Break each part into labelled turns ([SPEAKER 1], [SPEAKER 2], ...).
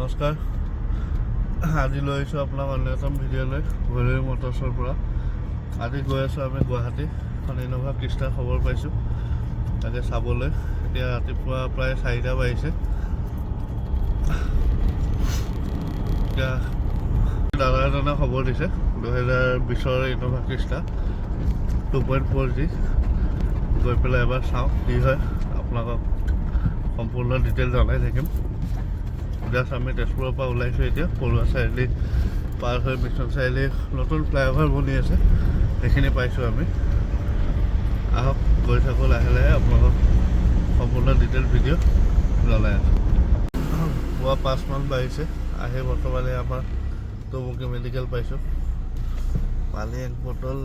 [SPEAKER 1] নমস্কাৰ আজি লৈ আহিছোঁ আপোনাক অন্যতম ভিডিঅ'লৈ ভৈৰৱী মটৰ্ছৰ পৰা আজি গৈ আছোঁ আমি গুৱাহাটী এখন ইন'ভা ক্ৰিষ্টাৰ খবৰ পাইছোঁ তাকে চাবলৈ এতিয়া ৰাতিপুৱা প্ৰায় 4টা বাজিছে এতিয়া দাদা এজনে খবৰ দিছে 2020ৰ ইন'ভা ক্ৰিষ্টা 2.4G গৈ পেলাই এবাৰ চাওঁ কি হয় আপোনালোকক সম্পূৰ্ণ ডিটেইল জনাই থাকিম জাষ্ট আমি তেজপুৰৰ পৰা ওলাইছোঁ এতিয়া পৰুৱা চাৰিআলি পাৰ হৈ মিছন চাৰিআলি নতুন ফ্লাইঅভাৰ বনি আছে সেইখিনি পাইছোঁ আমি আহক গৈ থাকোঁ লাহে লাহে আপোনালোকক সম্পূৰ্ণ ডিটেইল ভিডিঅ' জনাই আছোঁ পুৱা 5 মান বাজিছে আহি বৰ্তমানে আমাৰ টুমুকী মেডিকেল পাইছোঁ পানী এক বটল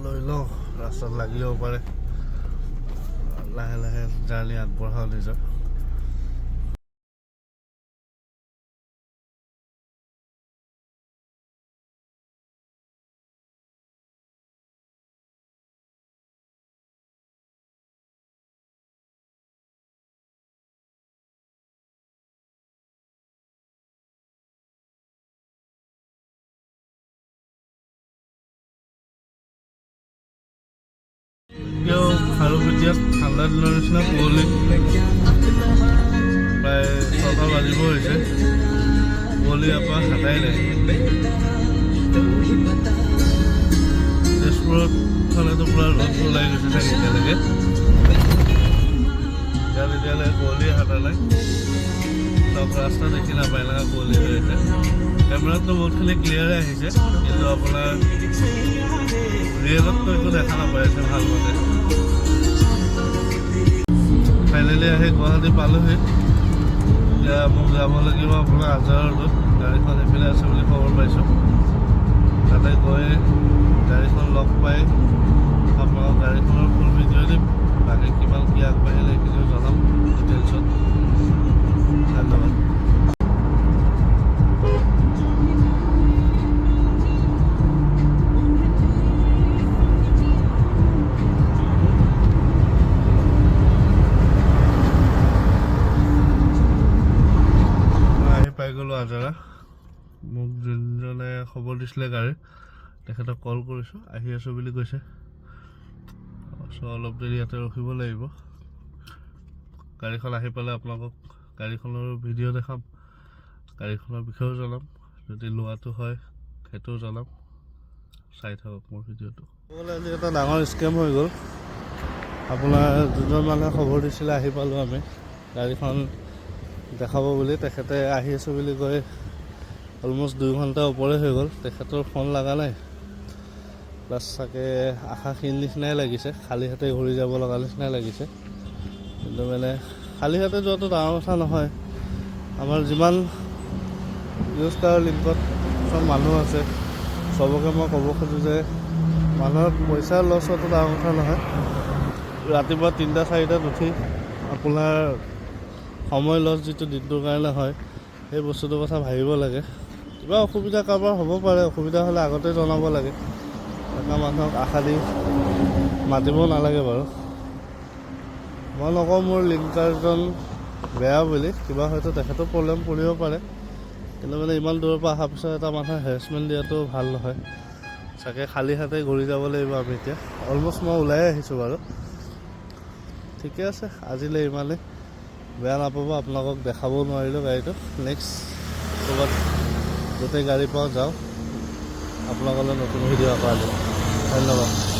[SPEAKER 1] লৈ লওঁ ৰাস্তাত লাগিলেও পাৰে লাহে লাহে জাৰ্ণি আগবঢ়াওঁ নিজৰ এতিয়াও খাৰুপেটীয়াত ঠাণ্ডা দিনৰ নিচিনা কুঁৱলী প্ৰায় 6টা বাজিব হৈছে কুঁৱলী ইয়াৰ পৰা হাতাই নাই তেজপুৰত ফালেতো পূৰা ৰ'দ ওলাই গৈছে চাগে এতিয়ালৈকে ইয়াত এতিয়ালৈকে কুঁৱলী হাতা নাই চব ৰাস্তা দেখি নাপায় এনেকুৱা কুঁৱলী হৈ আছে কেমেৰাততো বহুতখিনি ক্লিয়াৰে আহিছে কিন্তু আপোনাৰ ৰিয়েলততো একো দেখা নাপাই আছে ভালমতে ফাইনেলি আহি গুৱাহাটী পালোহি এতিয়া মোক যাব লাগিব আপোনাৰ আজাৰা ৰোডত গাড়ীখন এইফালে আছে বুলি খবৰ পাইছোঁ তাতে গৈ গাড়ীখন লগ পাই আপোনাক গাড়ীখনৰ ফুল ভিডিঅ' দিম বাকী কিমান কি আগবাঢ়িলে সেইখিনিও জনাম ডিটেইলছত ধন্যবাদ পাই গ'লোঁ আজাৰা মোক যোনজনে খবৰ দিছিলে গাড়ী তেখেতক কল কৰিছোঁ আহি আছোঁ বুলি কৈছে অলপ দেৰি ইয়াতে ৰখিব লাগিব গাড়ীখন আহি পালে আপোনালোকক গাড়ীখনৰ ভিডিঅ' দেখাম গাড়ীখনৰ বিষয়েও জনাম যদি লোৱাটো হয় সেইটোও জনাম চাই থাকক মোৰ ভিডিঅ'টো আজি এটা ডাঙৰ স্কেম হৈ গ'ল আপোনাৰ যোনজন মানুহে খবৰ দিছিলে আহি পালোঁ আমি গাড়ীখন দেখাব বুলি তেখেতে আহি আছোঁ বুলি কৈ অলমষ্ট 2 ঘণ্টা ওপৰে হৈ গ'ল তেখেতৰ ফোন লগা নাই প্লাছ চাগে আশাখিন নিচিনাই লাগিছে খালী হাতে ঘূৰি যাব লগা নিচিনাই লাগিছে কিন্তু মানে খালী হাতে যোৱাটো ডাঙৰ কথা নহয় আমাৰ যিমান ইউজ কৰাৰ লিংকত চব মানুহ আছে চবকে মই ক'ব খোজোঁ যে মানুহৰ পইচা লছ হোৱাটো ডাঙৰ কথা নহয় ৰাতিপুৱা 3টা 4টাত উঠি আপোনাৰ সময় লছ যিটো দিনটোৰ কাৰণে হয় সেই বস্তুটোৰ কথা ভাবিব লাগে কিবা অসুবিধা কাৰোবাৰ হ'ব পাৰে অসুবিধা হ'লে আগতে জনাব লাগে এটা মানুহক আশা দি মাতিব নালাগে বাৰু মই নকওঁ মোৰ লিংকাৰজন বেয়া বুলি কিবা হয়তো তেখেতৰ প্ৰব্লেম পৰিব পাৰে কিন্তু মানে ইমান দূৰৰ পৰা অহাৰ পিছত এটা মানুহৰ হেৰেছমেণ্ট দিয়াটো ভাল নহয় চাগে খালী হাতে ঘূৰি যাব লাগিব আমি এতিয়া অলমষ্ট মই ওলাই আহিছোঁ বাৰু ঠিকে আছে আজিলৈ ইমানেই বেয়া নাপাব আপোনালোকক দেখাব নোৱাৰিলোঁ গাড়ীটো নেক্সট ক'ৰবাত গোটেই গাড়ী পাওঁ যাওঁ আপোনালোকলৈ নতুন ভিডিঅ' আকৌ আনিম ধন্যবাদ